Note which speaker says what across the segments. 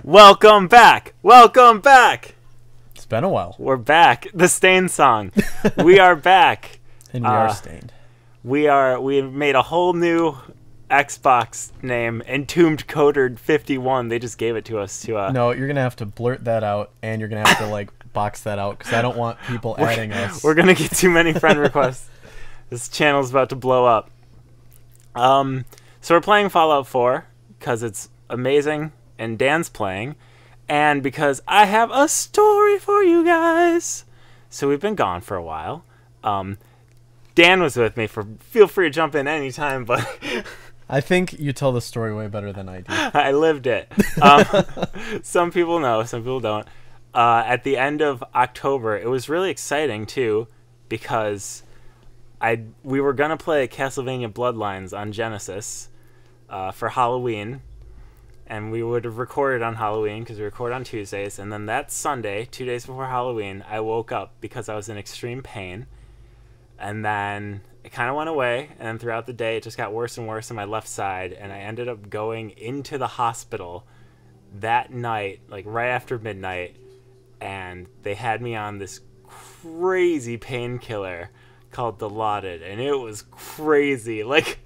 Speaker 1: Welcome back! Welcome back!
Speaker 2: It's been a while.
Speaker 1: We're back. The Stain song. We are back.
Speaker 2: And we are stained.
Speaker 1: We made a whole new Xbox name, Entombed Coder 51. They just gave it to us to
Speaker 2: No, you're gonna have to blurt that out, and you're gonna have to like box that out because I don't want people adding us.
Speaker 1: We're gonna get too many friend requests. This channel's about to blow up. So we're playing Fallout 4 because it's amazing and Dan's playing, and because I have a story for you guys. So we've been gone for a while. Dan was with me. Feel free to jump in anytime, but
Speaker 2: I think you tell the story way better than I do.
Speaker 1: I lived it. Some people know, some people don't. At the end of October, it was really exciting too, because we were gonna play Castlevania Bloodlines on Genesis for Halloween, and we would have recorded on Halloween because we record on Tuesdays. And then that Sunday, 2 days before Halloween, I woke up because I was in extreme pain, and then it kind of went away. And then throughout the day, it just got worse and worse on my left side, and I ended up going into the hospital that night, like right after midnight, and they had me on this crazy painkiller called Dilaudid, and it was crazy. Like,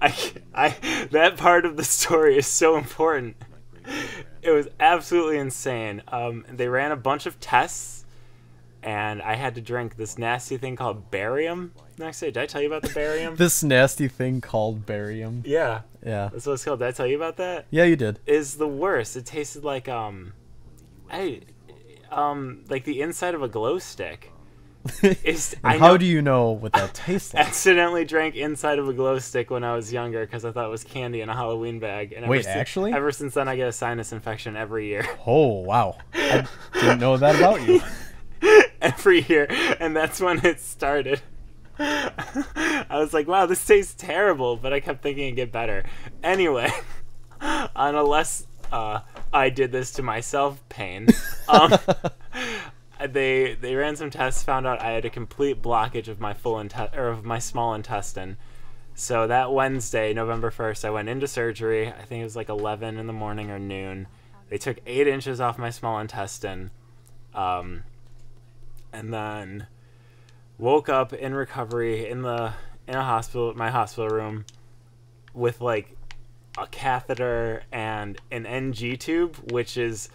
Speaker 1: that part of the story is so important. It was absolutely insane. They ran a bunch of tests, and I had to drink this nasty thing called barium next day. Did I tell you about the barium?
Speaker 2: This nasty thing called barium.
Speaker 1: Yeah.
Speaker 2: Yeah.
Speaker 1: That's what it's called. Did I tell you about that?
Speaker 2: Yeah, you did.
Speaker 1: It's the worst. It tasted like like the inside of a glow stick.
Speaker 2: How do you know what that tastes like?
Speaker 1: Accidentally drank inside of a glow stick when I was younger because I thought it was candy in a Halloween bag. And
Speaker 2: Wait, actually?
Speaker 1: Ever since then, I get a sinus infection every year.
Speaker 2: Oh, wow. I didn't know that about you.
Speaker 1: Every year, and that's when it started. I was like, wow, this tastes terrible, but I kept thinking it'd get better. Anyway, on a less I did this to myself pain, they ran some tests, found out I had a complete blockage of my of my small intestine. So that Wednesday, November 1st, I went into surgery. I think it was like 11 in the morning or noon. They took 8 inches off my small intestine, and then woke up in recovery in a hospital, my hospital room, with like a catheter and an NG tube, which is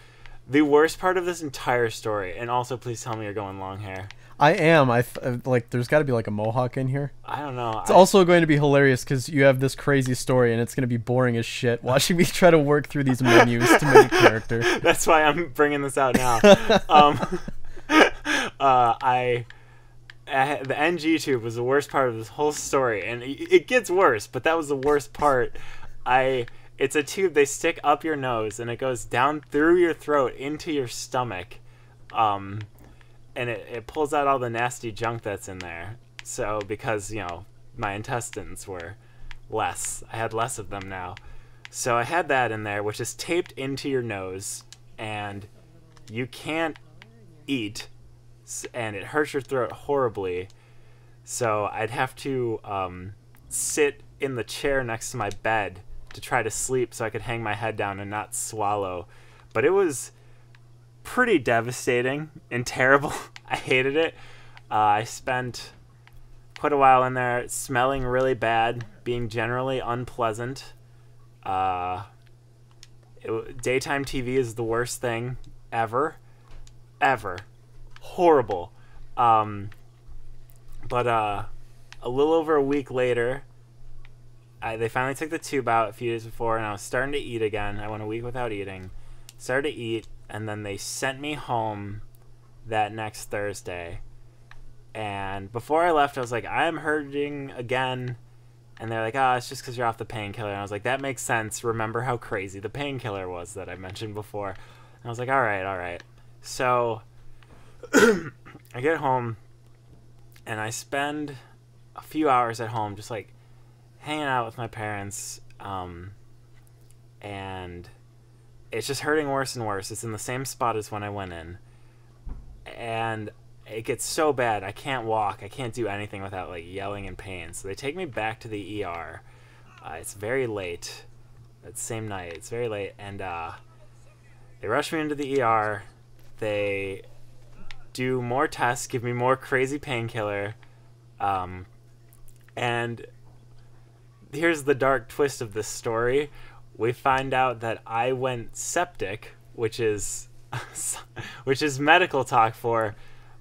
Speaker 1: the worst part of this entire story. And also, please tell me you're going long hair.
Speaker 2: I am. Like, there's got to be like a mohawk in here.
Speaker 1: I don't know.
Speaker 2: It's also going to be hilarious because you have this crazy story, and it's going to be boring as shit watching me try to work through these menus to make a character.
Speaker 1: That's why I'm bringing this out now. The NG tube was the worst part of this whole story, and it gets worse, but that was the worst part. It's a tube they stick up your nose, and it goes down through your throat into your stomach, and it pulls out all the nasty junk that's in there. So because, you know, my intestines were less, I had less of them now. So I had that in there, which is taped into your nose, and you can't eat, and it hurts your throat horribly. So I'd have to sit in the chair next to my bed to try to sleep so I could hang my head down and not swallow. But it was pretty devastating and terrible. I hated it. I spent quite a while in there smelling really bad, being generally unpleasant. Daytime TV is the worst thing ever. Horrible. But a little over a week later, they finally took the tube out a few days before, and I was starting to eat again. I went a week without eating. Started to eat, and then they sent me home that next Thursday. And before I left, I was like, I'm hurting again. And they're like, it's just because you're off the painkiller. And I was like, that makes sense. Remember how crazy the painkiller was that I mentioned before. And I was like, all right. So I get home, and I spend a few hours at home just like hanging out with my parents, and it's just hurting worse and worse. It's in the same spot as when I went in, and it gets so bad I can't walk, I can't do anything without like yelling in pain. So they take me back to the ER. It's very late, that same night. It's very late, and They rush me into the ER. They do more tests, give me more crazy painkiller. And here's the dark twist of this story. We find out that I went septic, which is medical talk for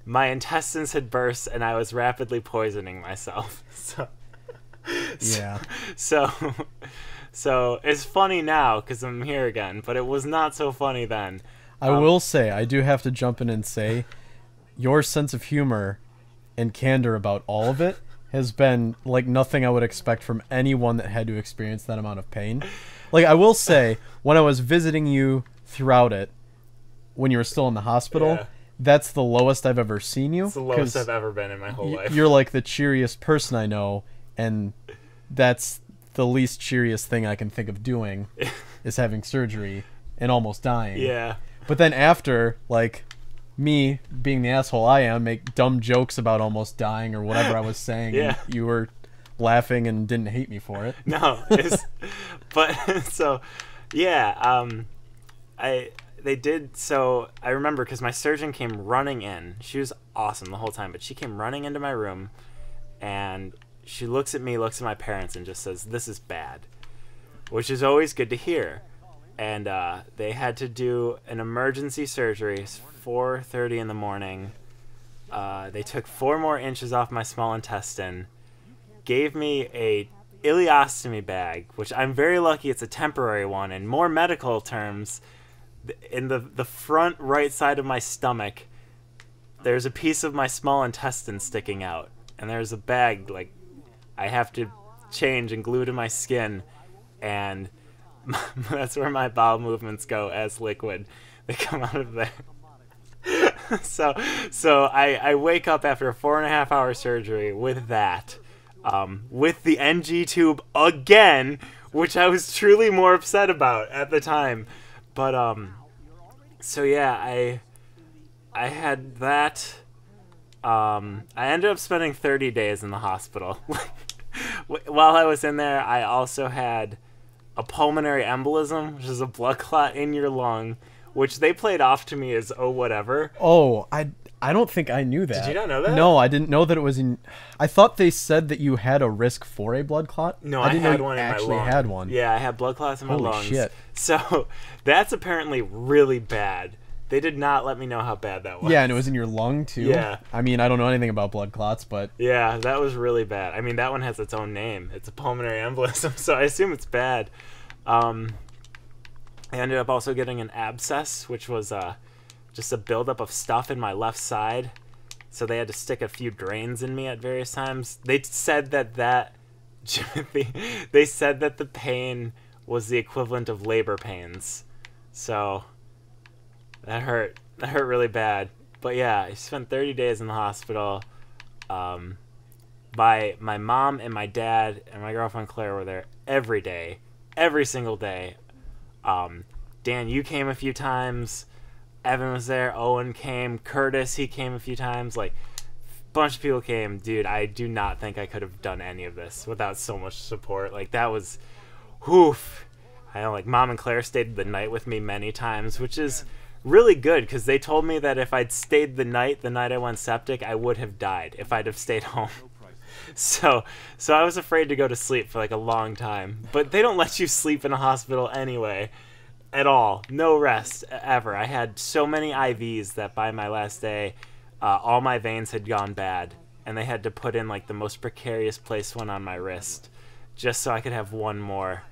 Speaker 1: my intestines had burst and I was rapidly poisoning myself.
Speaker 2: Yeah.
Speaker 1: So it's funny now because I'm here again, but it was not so funny then.
Speaker 2: I will say, I do have to jump in and say, your sense of humor and candor about all of it has been like nothing I would expect from anyone that had to experience that amount of pain. Like, I will say, when I was visiting you throughout it, when you were still in the hospital,
Speaker 1: Yeah.
Speaker 2: that's the lowest I've ever seen you.
Speaker 1: It's the lowest I've ever been in my whole life.
Speaker 2: You're like the cheeriest person I know, and that's the least cheeriest thing I can think of doing is having surgery and almost dying.
Speaker 1: Yeah.
Speaker 2: But then after, like, me being the asshole I am, make dumb jokes about almost dying or whatever I was saying,
Speaker 1: Yeah.
Speaker 2: and you were laughing and didn't hate me for it.
Speaker 1: No, but so yeah, they did. So I remember because my surgeon came running in. She was awesome the whole time, but she came running into my room, and she looks at me, looks at my parents, and just says, "This is bad," which is always good to hear. And they had to do an emergency surgery. It's 4:30 in the morning. They took 4 more inches off my small intestine, gave me a ileostomy bag, which I'm very lucky it's a temporary one. In more medical terms, in the front right side of my stomach, there's a piece of my small intestine sticking out, and there's a bag like I have to change and glue to my skin, and that's where my bowel movements go as liquid. They come out of there. So I wake up after a 4.5 hour surgery with that, with the NG tube again, which I was truly more upset about at the time. But so yeah, I had that. I ended up spending 30 days in the hospital. While I was in there, I also had a pulmonary embolism, which is a blood clot in your lung, which they played off to me as, oh, whatever.
Speaker 2: Oh, I don't think I knew that.
Speaker 1: Did you not know that?
Speaker 2: No, I didn't know that it was in... I thought they said that you had a risk for a blood clot.
Speaker 1: No,
Speaker 2: I didn't know
Speaker 1: had
Speaker 2: you
Speaker 1: one in my
Speaker 2: actually
Speaker 1: lung.
Speaker 2: had one.
Speaker 1: Yeah, I had blood clots in my
Speaker 2: Holy
Speaker 1: lungs.
Speaker 2: shit.
Speaker 1: So that's apparently really bad. They did not let me know how bad that was.
Speaker 2: Yeah, and it was in your lung, too?
Speaker 1: Yeah.
Speaker 2: I mean, I don't know anything about blood clots, but...
Speaker 1: Yeah, that was really bad. I mean, that one has its own name. It's a pulmonary embolism, so I assume it's bad. I ended up also getting an abscess, which was just a buildup of stuff in my left side. So they had to stick a few drains in me at various times. They said that Timothy, they said that the pain was the equivalent of labor pains. So that hurt. That hurt really bad. But yeah, I spent 30 days in the hospital. My mom and my dad and my girlfriend Claire were there every day, every single day. Dan, you came a few times. Evan was there. Owen came. Curtis, he came a few times. Like, a bunch of people came. Dude, I do not think I could have done any of this without so much support. Like, that was, whoof. I know, like, Mom and Claire stayed the night with me many times, which is really good because they told me that if I'd stayed the night I went septic, I would have died if I'd have stayed home. So I was afraid to go to sleep for like a long time. But they don't let you sleep in a hospital anyway. At all. No rest ever. I had so many IVs that by my last day, all my veins had gone bad. And they had to put in like the most precarious place one on my wrist. Just so I could have one more.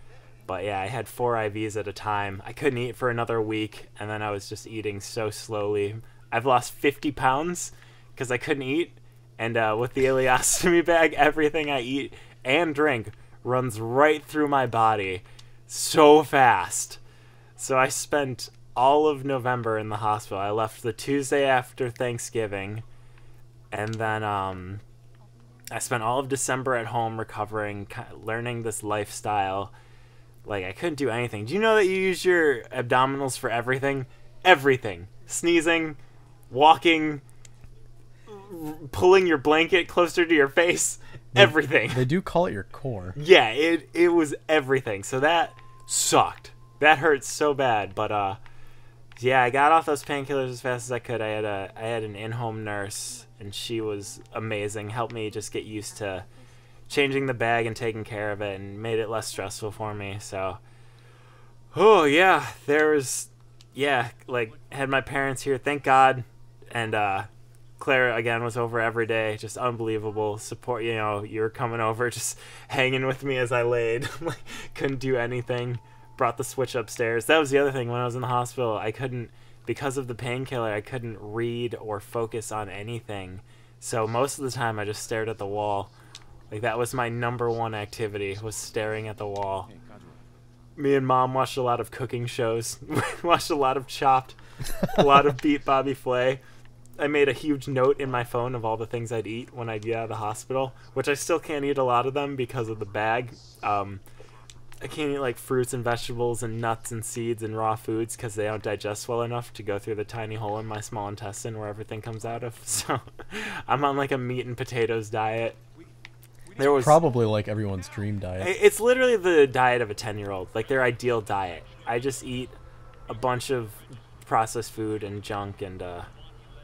Speaker 1: But yeah, I had 4 IVs at a time. I couldn't eat for another week. And then I was just eating so slowly. I've lost 50 pounds because I couldn't eat. And with the ileostomy bag, everything I eat and drink runs right through my body so fast. So I spent all of November in the hospital. I left the Tuesday after Thanksgiving. And then I spent all of December at home recovering, learning this lifestyle. Like, I couldn't do anything. Do you know that you use your abdominals for everything? Everything. Sneezing, walking, pulling your blanket closer to your face, everything.
Speaker 2: They do call it your core.
Speaker 1: Yeah, it was everything. So that sucked. That hurt so bad. But Yeah, I got off those painkillers as fast as I could. I had an in-home nurse, and she was amazing. Helped me just get used to changing the bag and taking care of it, and made it less stressful for me. So, oh yeah, like had my parents here, thank God, and Claire again was over every day, just unbelievable support. You know, you were coming over, just hanging with me as I laid, like couldn't do anything. Brought the Switch upstairs. That was the other thing. When I was in the hospital, I couldn't, because of the painkiller, I couldn't read or focus on anything. So most of the time I just stared at the wall. Like that was my #1 activity, was staring at the wall. Me and Mom watched a lot of cooking shows. Watched a lot of Chopped, a lot of Beat Bobby Flay. I made a huge note in my phone of all the things I'd eat when I'd get out of the hospital, which I still can't eat a lot of them because of the bag. I can't eat like fruits and vegetables and nuts and seeds and raw foods because they don't digest well enough to go through the tiny hole in my small intestine where everything comes out of. So I'm on like a meat and potatoes diet. There was
Speaker 2: probably like everyone's dream diet.
Speaker 1: It's literally the diet of a 10-year-old, like their ideal diet. I just eat a bunch of processed food and junk and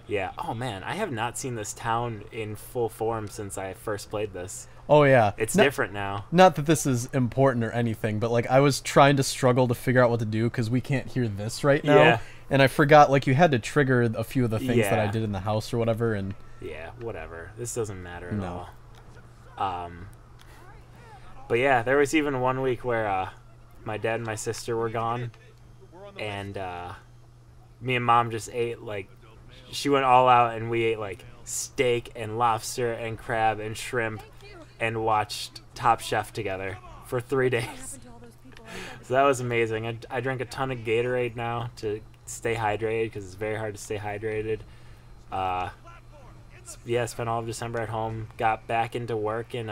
Speaker 1: yeah. Oh man, I have not seen this town in full form since I first played this.
Speaker 2: Oh yeah,
Speaker 1: it's different now.
Speaker 2: Not that this is important or anything, but like I was trying to struggle to figure out what to do because we can't hear this right now,
Speaker 1: yeah.
Speaker 2: And I forgot like you had to trigger a few of the things that I did in the house or whatever, and
Speaker 1: yeah, whatever. This doesn't matter at all. But yeah, there was even one week where my dad and my sister were gone, and me and Mom just ate like, she went all out, and we ate like steak and lobster and crab and shrimp, and watched Top Chef together for 3 days. So that was amazing. I drank a ton of Gatorade now to stay hydrated because it's very hard to stay hydrated. Yeah, spent all of December at home. Got back into work in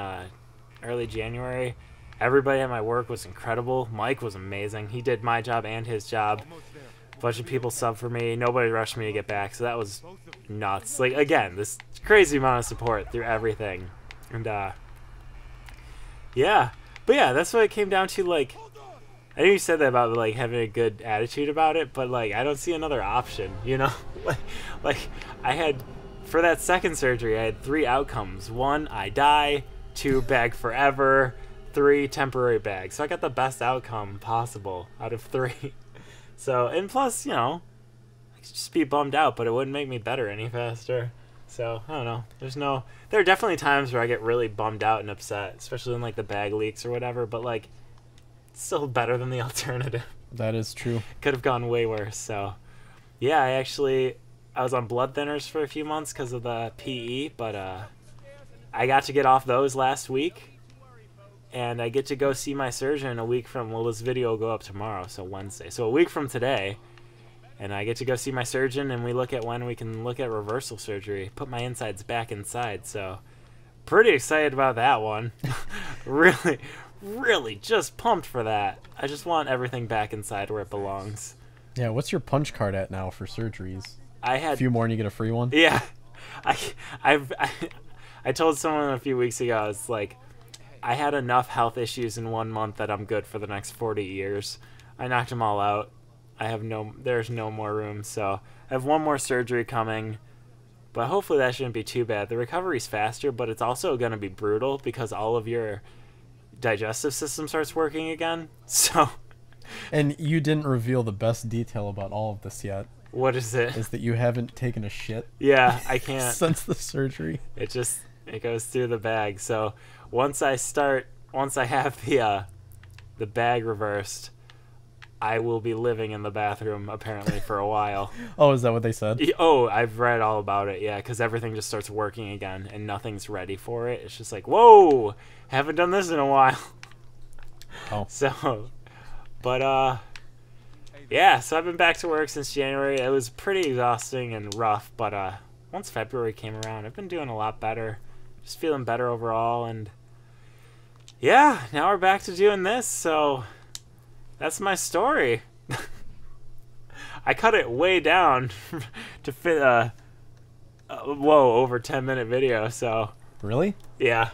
Speaker 1: early January. Everybody at my work was incredible. Mike was amazing. He did my job and his job. A bunch of people subbed for me. Nobody rushed me to get back, so that was nuts. Like, again, this crazy amount of support through everything. And yeah, but yeah, that's what it came down to. Like, I know you said that about like having a good attitude about it, but like I don't see another option, you know. like I had, for that second surgery, I had 3 outcomes. 1, I die. 2, bag forever. 3, temporary bag. So I got the best outcome possible out of 3. So, and plus, you know, I could just be bummed out, but it wouldn't make me better any faster. So, I don't know. There are definitely times where I get really bummed out and upset, especially when, like, the bag leaks or whatever, but, like, it's still better than the alternative.
Speaker 2: That is true.
Speaker 1: Could have gone way worse, so. Yeah, I was on blood thinners for a few months because of the PE, but, I got to get off those last week, and I get to go see my surgeon a week from, well, this video will go up tomorrow, so Wednesday. So a week from today. And I get to go see my surgeon, and we look at when we can look at reversal surgery, put my insides back inside. So pretty excited about that one. really just pumped for that. I just want everything back inside where it belongs.
Speaker 2: Yeah, what's your punch card at now for surgeries?
Speaker 1: I had
Speaker 2: a few more and you get a free one?
Speaker 1: Yeah. I told someone a few weeks ago, it's like, I had enough health issues in 1 month that I'm good for the next 40 years. I knocked them all out. There's no more room, so I have 1 more surgery coming, but hopefully that shouldn't be too bad. The recovery's faster, but it's also going to be brutal because all of your digestive system starts working again. So,
Speaker 2: and you didn't reveal the best detail about all of this yet.
Speaker 1: What is it?
Speaker 2: Is that you haven't taken a shit?
Speaker 1: Yeah, I can't.
Speaker 2: Since the surgery.
Speaker 1: It goes through the bag. So once I have the bag reversed, I will be living in the bathroom apparently for a while.
Speaker 2: Oh, is that what they said?
Speaker 1: Oh, I've read all about it. Yeah, because everything just starts working again and nothing's ready for it. It's just like, whoa, haven't done this in a while.
Speaker 2: Oh.
Speaker 1: So, but yeah. So I've been back to work since January. It was pretty exhausting and rough, but once February came around, I've been doing a lot better. Just feeling better overall, and yeah, now we're back to doing this. So. That's my story. I cut it way down to fit over 10-minute video, so.
Speaker 2: Really?
Speaker 1: Yeah.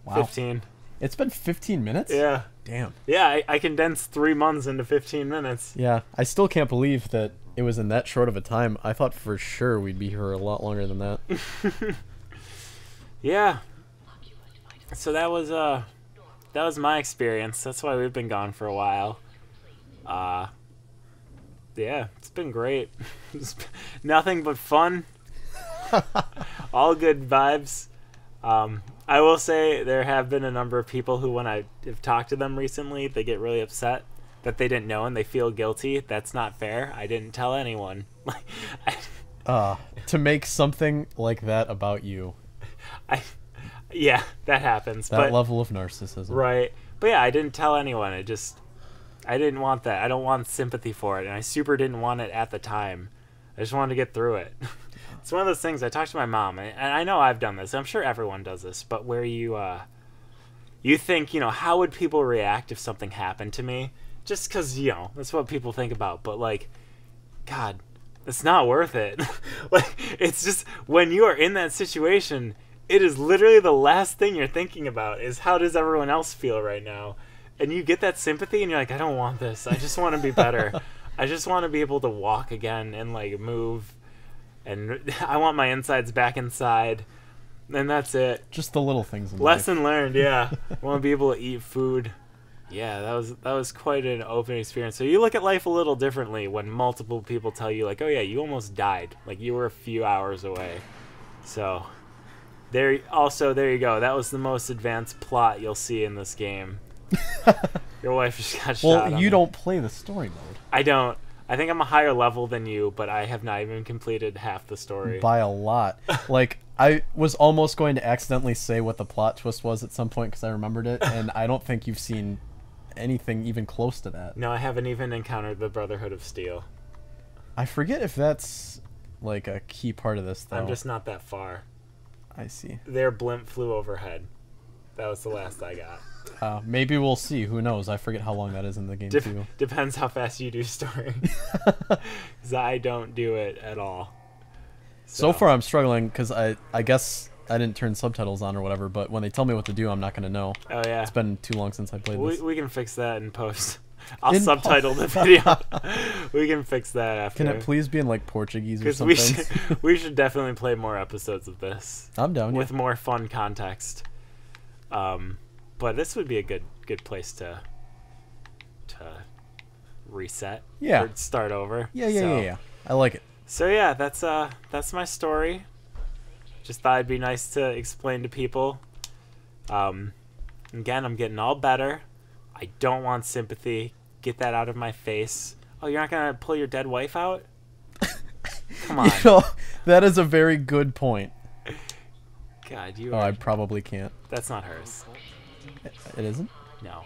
Speaker 2: Wow.
Speaker 1: 15.
Speaker 2: It's been 15 minutes?
Speaker 1: Yeah.
Speaker 2: Damn.
Speaker 1: Yeah, I condensed 3 months into 15 minutes.
Speaker 2: Yeah, I still can't believe that it was in that short of a time. I thought for sure we'd be here a lot longer than that.
Speaker 1: Yeah. So that was my experience. That's why we've been gone for a while. Yeah, it's been great. Nothing but fun. All good vibes. I will say there have been a number of people who, when I have talked to them recently, they get really upset that they didn't know and they feel guilty. That's not fair. I didn't tell anyone.
Speaker 2: To make something like that about you.
Speaker 1: Yeah, that happens.
Speaker 2: That level of narcissism.
Speaker 1: Right. But yeah, I didn't tell anyone. I didn't want that. I don't want sympathy for it, and I super didn't want it at the time. I just wanted to get through it. It's one of those things. I talked to my mom, and I know I've done this. I'm sure everyone does this, but where you think, how would people react if something happened to me? Just because, that's what people think about. But, like, God, it's not worth it. Like, it's just, when you are in that situation, it is literally the last thing you're thinking about is how does everyone else feel right now? And you get that sympathy, and you're like, I don't want this. I just want to be better. I just want to be able to walk again and, like, move. And I want my insides back inside. And that's it.
Speaker 2: Just the little things in
Speaker 1: Lesson
Speaker 2: life.
Speaker 1: learned, yeah. I want to be able to eat food. Yeah, that was quite an open experience. So you look at life a little differently when multiple people tell you, like, oh, yeah, you almost died. Like, you were a few hours away. So, there you go. That was the most advanced plot you'll see in this game. Your wife just got shot.
Speaker 2: Well, you don't play the story mode.
Speaker 1: I don't. I think I'm a higher level than you, but I have not even completed half the story.
Speaker 2: By a lot. Like, I was almost going to accidentally say what the plot twist was at some point because I remembered it, and I don't think you've seen anything even close to that.
Speaker 1: No, I haven't even encountered the Brotherhood of Steel.
Speaker 2: I forget if that's, like, a key part of this, though.
Speaker 1: I'm just not that far.
Speaker 2: I see.
Speaker 1: Their blimp flew overhead. That was the last I got.
Speaker 2: Maybe we'll see. Who knows? I forget how long that is in the game, too.
Speaker 1: Depends how fast you do story. Because I don't do it at all.
Speaker 2: So far, I'm struggling because I guess I didn't turn subtitles on or whatever, but when they tell me what to do, I'm not going to know.
Speaker 1: Oh, yeah.
Speaker 2: It's been too long since I played this.
Speaker 1: We can fix that in post. I'll subtitle the video. We can fix that after.
Speaker 2: Can it please be in, like, Portuguese or something?
Speaker 1: We should definitely play more episodes of this.
Speaker 2: I'm down,
Speaker 1: with more fun context. But this would be a good place to reset.
Speaker 2: Yeah.
Speaker 1: Or start over.
Speaker 2: Yeah. I like it.
Speaker 1: So yeah, that's my story. Just thought it'd be nice to explain to people. Again, I'm getting all better. I don't want sympathy. Get that out of my face. Oh, you're not gonna pull your dead wife out? Come on.
Speaker 2: That is a very good point.
Speaker 1: God,
Speaker 2: I probably can't.
Speaker 1: That's not hers.
Speaker 2: It isn't?
Speaker 1: No.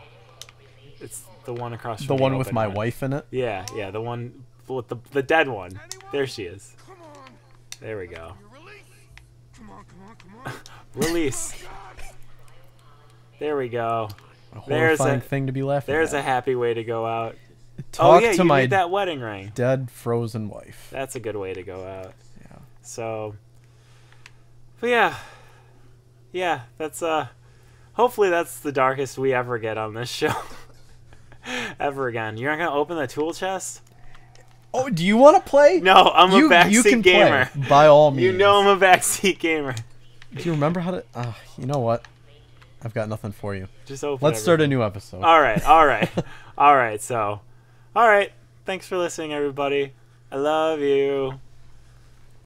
Speaker 1: It's the one across from
Speaker 2: the one with my wife in it?
Speaker 1: Yeah, the one with the dead one. There she is. There we go. Release. There we go.
Speaker 2: A horrifying thing to be laughing at.
Speaker 1: There's a happy way to go out.
Speaker 2: Talk
Speaker 1: to
Speaker 2: you
Speaker 1: my need that wedding ring.
Speaker 2: Dead frozen wife.
Speaker 1: That's a good way to go out.
Speaker 2: Yeah.
Speaker 1: So, but yeah, that's hopefully that's the darkest we ever get on this show. Ever again. You're not gonna open the tool chest?
Speaker 2: Oh, do you want to play?
Speaker 1: No, I'm a backseat gamer.
Speaker 2: Play, by all means.
Speaker 1: You know I'm a backseat gamer.
Speaker 2: Do you remember how to? You know what? I've got nothing for you.
Speaker 1: Just open.
Speaker 2: Let's start a new episode.
Speaker 1: All right. So, all right. Thanks for listening, everybody. I love you.